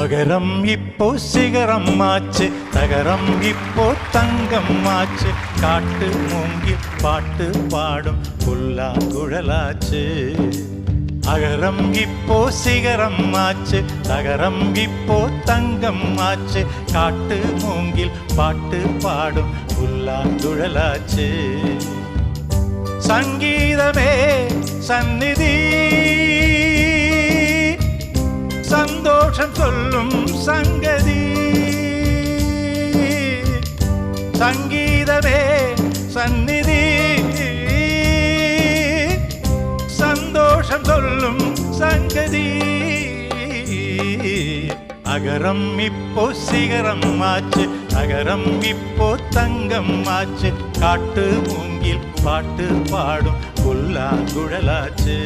அகரம் இப்போ சிகரம் ஆச்சு, தகரம் இப்போ தங்கம் ஆச்சு. காட்டு மூங்கில் பாட்டு பாடும் புல்லாங்குழலாச்சு. அகரம் இப்போ சிகரம் ஆச்சு, தகரம் இப்போ தங்கம் ஆச்சு. காட்டு மூங்கில் பாட்டு பாடும் புல்லாங்குழலாச்சு. சங்கீதமே சந்நிதி, சந்தோஷம் சொல்லும் சங்கதி. சங்கீதமே சந்நிதி, சந்தோஷம் சொல்லும் சங்கதி. அகரம் இப்போ சிகரம் ஆச்சு, அகரம் இப்போ தங்கம் ஆச்சு. காட்டு மூங்கில் பாட்டு பாடும் புல்லாங்குழலாச்சு.